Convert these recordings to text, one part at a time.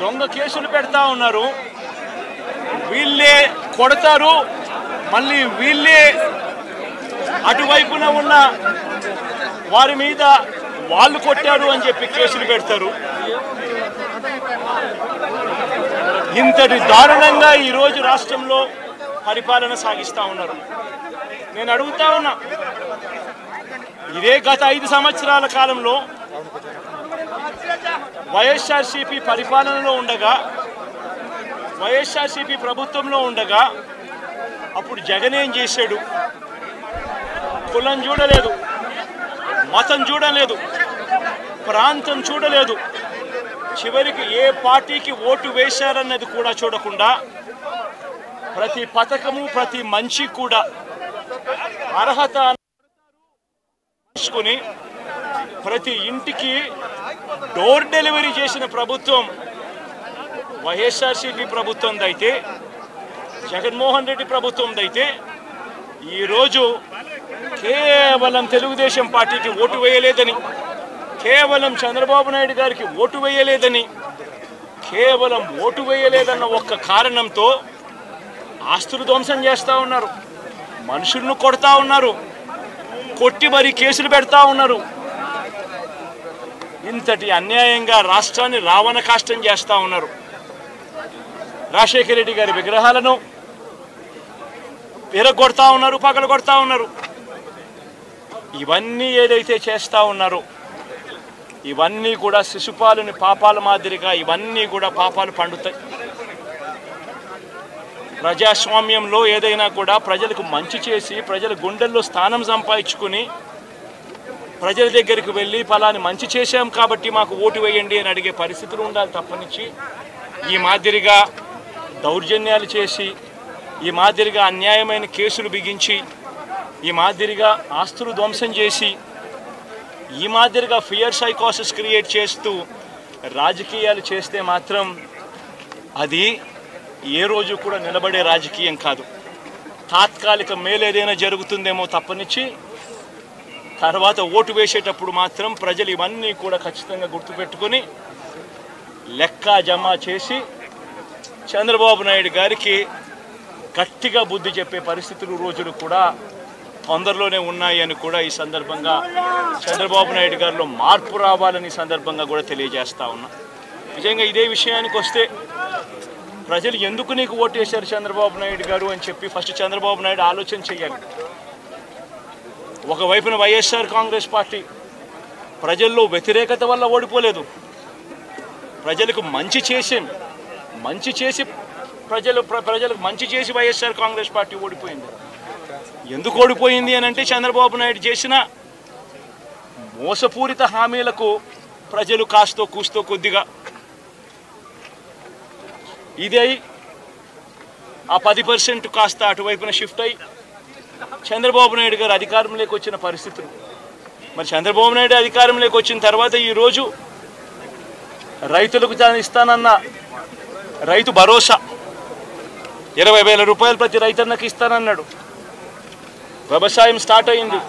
దొంగ కేసులు పెడతా ఉన్నారు. వీళ్ళే కొడతారు, మళ్ళీ వీళ్ళే అటువైపున ఉన్న వారి మీద వాళ్ళు కొట్టారు అని చెప్పి కేసులు పెడతారు. ఇంతటి దారుణంగా ఈరోజు రాష్ట్రంలో పరిపాలన సాగిస్తూ ఉన్నారు. నేను అడుగుతా ఉన్నా, ఇదే గత 5 సంవత్సరాల కాలంలో వైఎస్ఆర్సీపీ పరిపాలనలో ఉండగా, వైఎస్ఆర్సీపీ ప్రభుత్వంలో ఉండగా అప్పుడు జగన్ ఏం చేశాడు? కులం చూడలేదు, మతం చూడలేదు, ప్రాంతం చూడలేదు, చివరికి ఏ పార్టీకి ఓటు వేశారన్నది కూడా చూడకుండా ప్రతి పథకము ప్రతి మనిషి కూడా అర్హత తీసుకుని ప్రతి ఇంటికి డోర్ డెలివరీ చేసిన ప్రభుత్వం వైఎస్ఆర్సీపీ ప్రభుత్వందైతే, జగన్మోహన్ రెడ్డి ప్రభుత్వందైతే ఈరోజు కేవలం తెలుగుదేశం పార్టీకి ఓటు వేయలేదని, కేవలం చంద్రబాబు నాయుడు గారికి ఓటు వేయలేదని, కేవలం ఓటు వేయలేదన్న ఒక్క కారణంతో ఆస్తులు ధ్వంసం చేస్తూ ఉన్నారు, మనుషులను కొడతా ఉన్నారు, కొట్టి మరీ కేసులు పెడతా ఉన్నారు. ఇంతటి అన్యాయంగా రాష్ట్రాన్ని రావణ కాష్టం చేస్తూ ఉన్నారు. రాజశేఖర రెడ్డి గారి విగ్రహాలను విరగొడతా ఉన్నారు, పగలగొడతా ఉన్నారు. ఇవన్నీ ఏదైతే చేస్తూ ఉన్నారో ఇవన్నీ కూడా శిశుపాలుని పాపాల మాదిరిగా ఇవన్నీ కూడా పాపాలు పండుతాయి. ప్రజాస్వామ్యంలో ఏదైనా కూడా ప్రజలకు మంచి చేసి ప్రజల గుండెల్లో స్థానం సంపాదించుకుని ప్రజల దగ్గరికి వెళ్ళి ఫలాని మంచి చేశాం కాబట్టి మాకు ఓటు వేయండి అని అడిగే పరిస్థితులు ఉండాలి తప్పనిచ్చి ఈ మాదిరిగా దౌర్జన్యాలు చేసి, ఈ మాదిరిగా అన్యాయమైన కేసులు బిగించి, ఈ మాదిరిగా ఆస్తులు ధ్వంసం చేసి, ఈ మాదిరిగా ఫియర్ సైకోసిస్ క్రియేట్ చేస్తూ రాజకీయాలు చేస్తే మాత్రం అది ఏ రోజు కూడా నిలబడే రాజకీయం కాదు. తాత్కాలిక మేలు ఏదైనా జరుగుతుందేమో తప్పనిచ్చి తర్వాత ఓటు వేసేటప్పుడు మాత్రం ప్రజలు ఇవన్నీ కూడా ఖచ్చితంగా గుర్తుపెట్టుకొని లెక్క జమ చేసి చంద్రబాబు నాయుడు గారికి గట్టిగా బుద్ధి చెప్పే పరిస్థితులు రోజులు కూడా తొందరలోనే ఉన్నాయి అని కూడా ఈ సందర్భంగా చంద్రబాబు నాయుడు గారిలో మార్పు రావాలని సందర్భంగా కూడా తెలియజేస్తా ఉన్నా. నిజంగా ఇదే విషయానికి వస్తే ప్రజలు ఎందుకు నీకు ఓటేశారు చంద్రబాబు నాయుడు గారు అని చెప్పి ఫస్ట్ చంద్రబాబు నాయుడు ఆలోచన చేయాలి. ఒకవైపున వైఎస్ఆర్ కాంగ్రెస్ పార్టీ ప్రజల్లో వ్యతిరేకత వల్ల ఓడిపోలేదు, ప్రజలకు మంచి చేసి ప్రజలకు మంచి చేసి వైఎస్ఆర్ కాంగ్రెస్ పార్టీ ఓడిపోయింది. ఎందుకు ఓడిపోయింది అని అంటే చంద్రబాబు నాయుడు చేసిన మోసపూరిత హామీలకు ప్రజలు కాస్తో కూస్తో కొద్దిగా ఇది అయి ఆ 10% కాస్త అటువైపున షిఫ్ట్ అయ్యి చంద్రబాబు నాయుడు గారు అధికారంలోకి వచ్చిన పరిస్థితులు. మరి చంద్రబాబు నాయుడు అధికారంలోకి వచ్చిన తర్వాత ఈరోజు రైతులకు తాను ఇస్తానన్న రైతు భరోసా 20,000 రూపాయలు ప్రతి రైతన్నకి ఇస్తానన్నాడు. వ్యవసాయం స్టార్ట్ అయింది,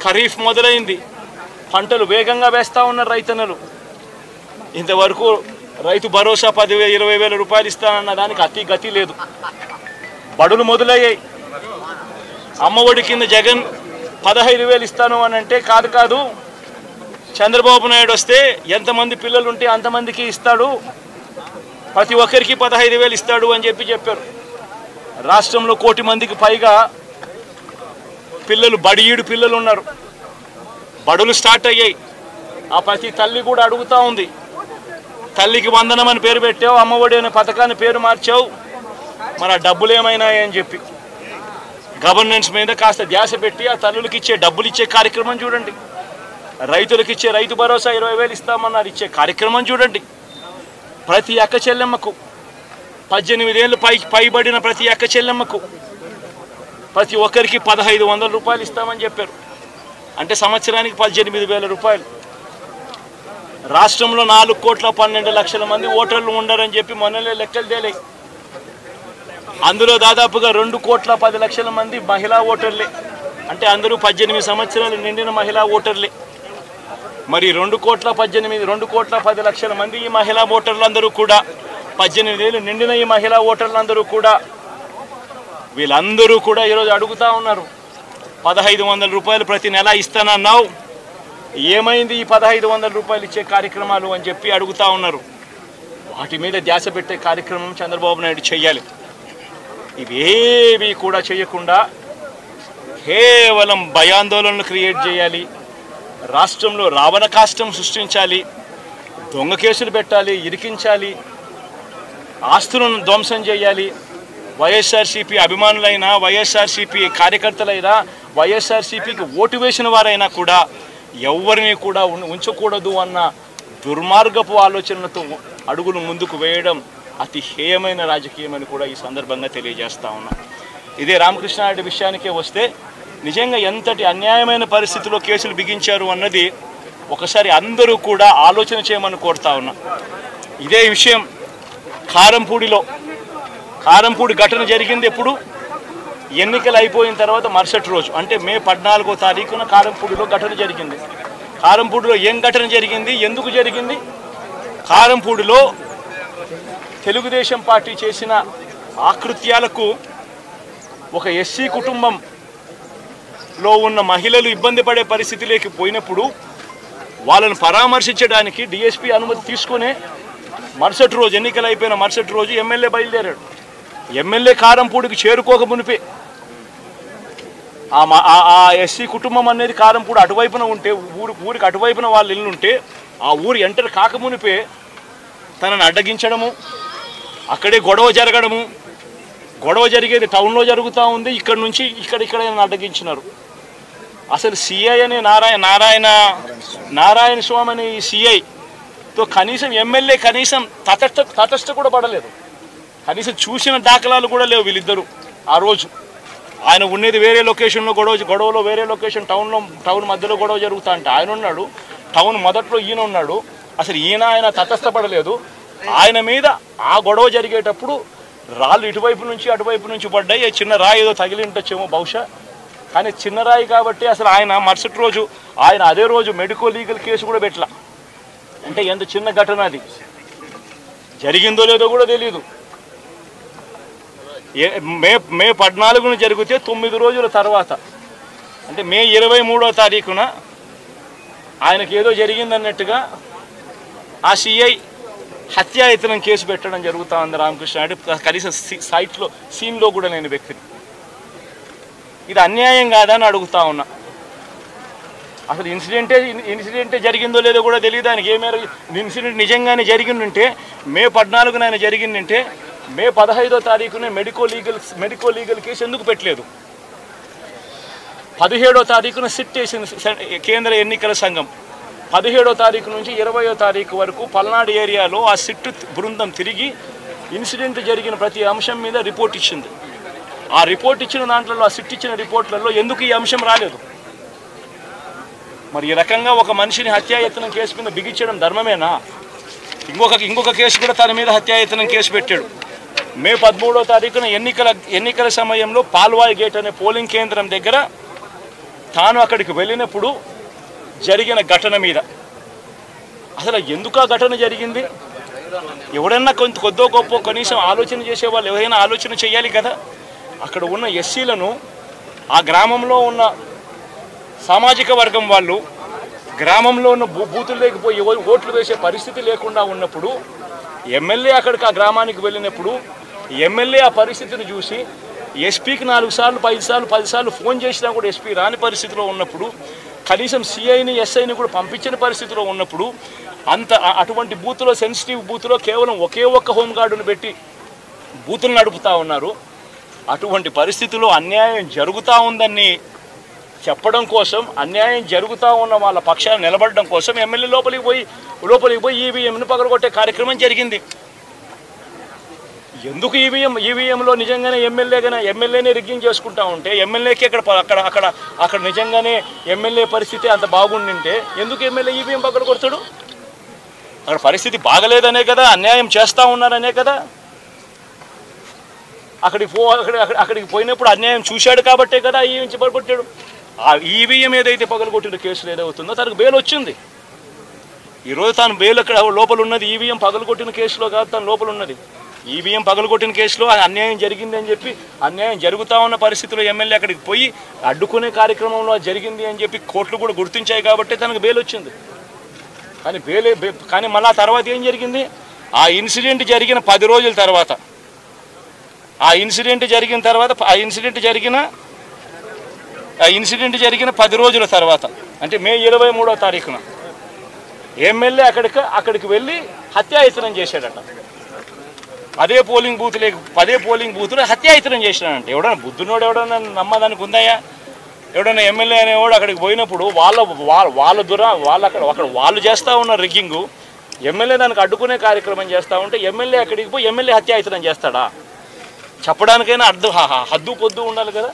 ఖరీఫ్ మొదలైంది, పంటలు వేగంగా వేస్తూ ఉన్నారు రైతన్నలు. ఇంతవరకు రైతు భరోసా 10,000-20,000 రూపాయలు ఇస్తానన్న దానికి అతి గతి లేదు. బడులు మొదలయ్యాయి. అమ్మఒడి కింద జగన్ 15,000 ఇస్తాను అని అంటే కాదు చంద్రబాబు నాయుడు వస్తే ఎంతమంది పిల్లలు ఉంటే అంతమందికి ఇస్తాడు, ప్రతి ఒక్కరికి 15,000 ఇస్తాడు అని చెప్పారు. రాష్ట్రంలో 1 కోటి మందికి పైగా పిల్లలు బడియీడు పిల్లలు ఉన్నారు. బడులు స్టార్ట్ అయ్యాయి. ఆ ప్రతి తల్లి కూడా అడుగుతూ ఉంది, తల్లికి వందనం అని పేరు పెట్టావు, అమ్మఒడి అనే పథకాన్ని పేరు మార్చావు, మరి ఆ డబ్బులు ఏమైనాయని చెప్పి గవర్నెన్స్ మీద కాస్త ధ్యాస పెట్టి ఆ తల్లులకి ఇచ్చే డబ్బులు ఇచ్చే కార్యక్రమం చూడండి. రైతులకు ఇచ్చే రైతు భరోసా 20,000 ఇస్తామన్నారు, ఇచ్చే కార్యక్రమం చూడండి. ప్రతి అక్క చెల్లెమ్మకు 18 ఏళ్ళు పైబడిన ప్రతి అక్క చెల్లెమ్మకు ప్రతి ఒక్కరికి 1,500 రూపాయలు ఇస్తామని చెప్పారు. అంటే సంవత్సరానికి 18,000 రూపాయలు. రాష్ట్రంలో 4,12,00,000 మంది ఓటర్లు ఉండరని చెప్పి మొన్ననే లెక్కలు తేలాయి. అందులో దాదాపుగా 2,10,00,000 మంది మహిళా ఓటర్లే. అంటే అందరూ 18 సంవత్సరాలు నిండిన మహిళా ఓటర్లే. మరి 2,18,2,10,00,000 మంది ఈ మహిళా ఓటర్లందరూ కూడా 18 ఏళ్ళు నిండిన ఈ మహిళా ఓటర్లందరూ కూడా వీళ్ళందరూ కూడా ఈరోజు అడుగుతూ ఉన్నారు 1,500 రూపాయలు ప్రతి నెల ఇస్తానన్నావు, ఏమైంది ఈ 1,500 రూపాయలు ఇచ్చే కార్యక్రమాలు అని చెప్పి అడుగుతూ ఉన్నారు. వాటి మీద ధ్యాస పెట్టే కార్యక్రమం చంద్రబాబు నాయుడు చేయాలి. ఇవేవి కూడా చేయకుండా కేవలం భయాందోళనలు క్రియేట్ చేయాలి, రాష్ట్రంలో రావణ కాష్టం సృష్టించాలి, దొంగ కేసులు పెట్టాలి, ఇరికించాలి, ఆస్తులను ధ్వంసం చేయాలి. వైఎస్ఆర్సీపీ అభిమానులైనా, వైఎస్ఆర్సీపీ కార్యకర్తలైనా, వైఎస్ఆర్సీపీకి ఓటు వేసిన వారైనా కూడా ఎవరిని కూడా ఉంచకూడదు అన్న దుర్మార్గపు ఆలోచనలతో అడుగులు ముందుకు వేయడం అతి హేయమైన రాజకీయమని కూడా ఈ సందర్భంగా తెలియజేస్తా ఉన్నా. ఇదే రామకృష్ణారెడ్డి విషయానికే వస్తే నిజంగా ఎంతటి అన్యాయమైన పరిస్థితిలో కేసులు బిగించారు అన్నది ఒకసారి అందరూ కూడా ఆలోచన చేయమని కోరుతా ఉన్నా. ఇదే విషయం కారంపూడి ఘటన జరిగింది ఎప్పుడు? ఎన్నికలు అయిపోయిన తర్వాత మరుసటి రోజు, అంటే మే 14వ తారీఖున కారంపూడిలో ఘటన జరిగింది. కారంపూడిలో ఏం ఘటన జరిగింది, ఎందుకు జరిగింది? కారంపూడిలో తెలుగుదేశం పార్టీ చేసిన ఆకృత్యాలకు ఒక ఎస్సీ కుటుంబంలో ఉన్న మహిళలు ఇబ్బంది పడే పరిస్థితిలోకి పోయినప్పుడు వాళ్ళను పరామర్శించడానికి డిఎస్పీ అనుమతి తీసుకునే మరుసటి రోజు, ఎన్నికలు అయిపోయిన మరుసటి రోజు ఎమ్మెల్యే బయలుదేరాడు. ఎమ్మెల్యే కారంపూడికి చేరుకోక మునిపే ఆ ఎస్సీ కుటుంబం అనేది కారంపూడి అటువైపున ఉంటే, ఊరికి అటువైపున వాళ్ళ ఇల్లు ఉంటే ఆ ఊరు ఎంటర్ కాకమునిపే తనను అడ్డగించడము, అక్కడే గొడవ జరగడము, గొడవ జరిగేది టౌన్లో జరుగుతూ ఉంది, ఇక్కడ నుంచి ఇక్కడ అడ్డగించినారు. అసలు సిఐ అనే నారాయణ స్వామి అనే ఈ సిఐతో కనీసం ఎమ్మెల్యే కనీసం తటస్థ కూడా పడలేదు, కనీసం చూసిన దాఖలాలు కూడా లేవు వీళ్ళిద్దరూ. ఆ రోజు ఆయన ఉండేది వేరే లొకేషన్లో, గొడవలో వేరే లొకేషన్, టౌన్ మధ్యలో గొడవ జరుగుతా అంటే ఆయన ఉన్నాడు, టౌన్ మొదట్లో ఈయన ఉన్నాడు. అసలు ఆయన తటస్థపడలేదు. ఆయన మీద ఆ గొడవ జరిగేటప్పుడు రాళ్ళు ఇటువైపు నుంచి అటువైపు నుంచి పడ్డాయి. చిన్న రాయి ఏదో తగిలి ఉండొచ్చేమో బహుశా, కానీ చిన్న రాయి కాబట్టి అసలు ఆయన మరుసటి రోజు అదే రోజు మెడికో లీగల్ కేసు కూడా పెట్టలా. అంటే ఎంత చిన్న ఘటన అది, జరిగిందో లేదో కూడా తెలియదు. మే 14న జరిగితే 9 రోజుల తర్వాత, అంటే మే 23వ తారీఖున ఆయనకి ఏదో జరిగిందన్నట్టుగా ఆ సిఐ హత్యాయత్నం కేసు పెట్టడం జరుగుతూ ఉంది రామకృష్ణారెడ్డి. కనీసం సీన్లో కూడా లేని వ్యక్తిని. ఇది అన్యాయం కాదని అడుగుతా ఉన్నా. అసలు ఇన్సిడెంటే జరిగిందో లేదో కూడా తెలియదు ఆయనకి. ఇన్సిడెంట్ నిజంగానే జరిగిందంటే మే 14న ఆయన జరిగిందంటే మే 15వ తారీఖునే మెడికో లీగల్ కేసు ఎందుకు పెట్టలేదు? 17వ తారీఖున సిట్ వేసింది కేంద్ర ఎన్నికల సంఘం. 17వ తారీఖు నుంచి 20వ తారీఖు వరకు పల్నాడు ఏరియాలో ఆ సిట్ బృందం తిరిగి ఇన్సిడెంట్ జరిగిన ప్రతి అంశం మీద రిపోర్ట్ ఇచ్చింది. ఆ రిపోర్ట్ ఇచ్చిన దాంట్లో, ఆ సిట్ ఇచ్చిన రిపోర్ట్లలో ఎందుకు ఈ అంశం రాలేదు? మరి ఈ రకంగా ఒక మనిషిని హత్యాయత్నం కేసు మీద బిగించడం ధర్మమేనా? ఇంకొక కేసు కూడా తన మీద హత్యాయత్నం కేసు పెట్టాడు. మే 13వ తారీఖున ఎన్నికల సమయంలో పాల్వాయి గేట్ అనే పోలింగ్ కేంద్రం దగ్గర తాను అక్కడికి వెళ్ళినప్పుడు జరిగిన ఘటన మీద అసలు ఎందుకు ఆ ఘటన జరిగింది? ఎవడన్నా కొద్దో గొప్ప కనీసం ఆలోచన చేసేవాళ్ళు ఎవరైనా ఆలోచన చేయాలి కదా. అక్కడ ఉన్న ఎస్సీలను, ఆ గ్రామంలో ఉన్న సామాజిక వర్గం వాళ్ళు గ్రామంలో ఉన్న బూతుల్లోకి పోయి ఓట్లు వేసే పరిస్థితి లేకుండా ఉన్నప్పుడు ఎమ్మెల్యే అక్కడికి ఆ గ్రామానికి వెళ్ళినప్పుడు ఎమ్మెల్యే ఆ పరిస్థితిని చూసి ఎస్పీకి 4 సార్లు 5 సార్లు 10 సార్లు ఫోన్ చేసినా కూడా ఎస్పీ రాని పరిస్థితిలో ఉన్నప్పుడు, కనీసం సిఐని ఎస్ఐని కూడా పంపించిన పరిస్థితిలో ఉన్నప్పుడు, అటువంటి బూతులో, సెన్సిటివ్ బూతులో కేవలం ఒకే ఒక్క హోంగార్డును పెట్టి బూతులు నడుపుతూ ఉన్నారు. అటువంటి పరిస్థితిలో అన్యాయం జరుగుతూ ఉందని చెప్పడం కోసం, అన్యాయం జరుగుతూ ఉన్న వాళ్ళ పక్షాన్ని నిలబడడం కోసం ఎమ్మెల్యే లోపలికి పోయి ఈవీఎంను పగలగొట్టే కార్యక్రమం జరిగింది. ఎందుకు ఈవీఎంలో నిజంగానే ఎమ్మెల్యేనే రిగ్గింగ్ చేసుకుంటా ఉంటే, ఎమ్మెల్యేకి అక్కడ నిజంగానే ఎమ్మెల్యే పరిస్థితి అంత బాగుండింటే ఎందుకు ఎమ్మెల్యే ఈవీఎం పగలగొడతాడు? అక్కడ పరిస్థితి బాగలేదనే కదా, అన్యాయం చేస్తూ ఉన్నారనే కదా. అక్కడికి పోయినప్పుడు అన్యాయం చూశాడు కాబట్టే కదా ఈవీఎం పగలగొట్టాడు. ఆ ఈవీఎం ఏదైతే పగలగొట్టిన కేసులు ఏదవుతుందో తనకు బెయిల్ వచ్చింది. ఈరోజు తాను బెయిల్ అక్కడ లోపల ఉన్నది ఈవీఎం పగలగొట్టిన కేసులో కాదు, తను లోపల ఉన్నది ఈవీఎం పగలగొట్టిన కేసులో అన్యాయం జరిగింది అని చెప్పి, అన్యాయం జరుగుతూ ఉన్న పరిస్థితిలో ఎమ్మెల్యే అక్కడికి పోయి అడ్డుకునే కార్యక్రమంలో జరిగింది అని చెప్పి కోర్టులు కూడా గుర్తించాయి కాబట్టి తనకు బెయిల్ వచ్చింది. కానీ మళ్ళీ ఆ తర్వాత ఏం జరిగింది, ఆ ఇన్సిడెంట్ జరిగిన 10 రోజుల తర్వాత, ఆ ఇన్సిడెంట్ జరిగిన 10 రోజుల తర్వాత అంటే మే 23వ తారీఖున ఎమ్మెల్యే అక్కడికి వెళ్ళి హత్యాయత్నం చేశాడట. అదే పోలింగ్ బూత్లో హత్యాయత్నం చేశాడంటే ఎవడన్నా బుద్ధునోడు ఎవడన్నా నమ్మదానికి ఉందయ్యా? ఎవడన్నా ఎమ్మెల్యే అనేవాడు అక్కడికి పోయినప్పుడు వాళ్ళు చేస్తూ ఉన్న రిగ్గింగు, ఎమ్మెల్యే దానికి అడ్డుకునే కార్యక్రమం చేస్తూ ఉంటే ఎమ్మెల్యే అక్కడికి పోయి ఎమ్మెల్యే హత్యాయత్నం చేస్తాడా? చెప్పడానికైనా హద్దు పొద్దు ఉండాలి కదా.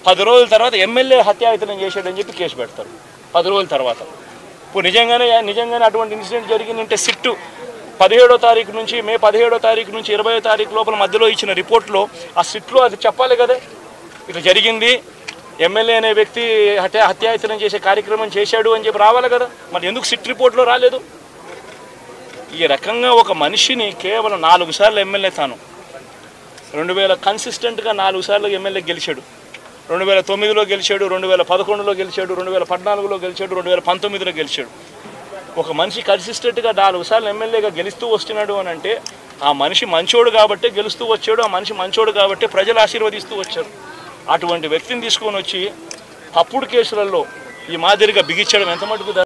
10 రోజుల తర్వాత ఎమ్మెల్యే హత్యాయత్నం చేశాడని చెప్పి కేసు పెడతారు 10 రోజుల తర్వాత. ఇప్పుడు నిజంగానే అటువంటి ఇన్సిడెంట్ జరిగిందంటే సిట్టు 17వ తారీఖు నుంచి మే 17వ తారీఖు నుంచి 20వ తారీఖు లోపల మధ్యలో ఇచ్చిన రిపోర్ట్లో ఆ సిట్లో అది చెప్పాలి కదా, ఇట్లా జరిగింది, ఎమ్మెల్యే అనే వ్యక్తి హత్యాయత్నం చేసే కార్యక్రమం చేశాడు అని చెప్పి రావాలి కదా. మరి ఎందుకు సిట్ రిపోర్ట్లో రాలేదు? ఈ రకంగా ఒక మనిషిని కేవలం 4 సార్లు ఎమ్మెల్యే తాను 2000 కన్సిస్టెంట్గా 4 సార్లు ఎమ్మెల్యే గెలిచాడు. 2009లో గెలిచాడు, 2011లో గెలిచాడు, 2014లో గెలిచాడు, 2019లో గెలిచాడు. ఒక మనిషి కన్సిస్టెంట్గా 4 సార్లు ఎమ్మెల్యేగా గెలుస్తూ వస్తున్నాడు అని అంటే ఆ మనిషి మంచోడు కాబట్టే గెలుస్తూ వచ్చాడు, ఆ మనిషి మంచోడు కాబట్టే ప్రజలు ఆశీర్వదిస్తూ వచ్చారు. అటువంటి వ్యక్తిని తీసుకొని వచ్చి తప్పుడు కేసులలో ఈ మాదిరిగా బిగించడం ఎంత మటుకు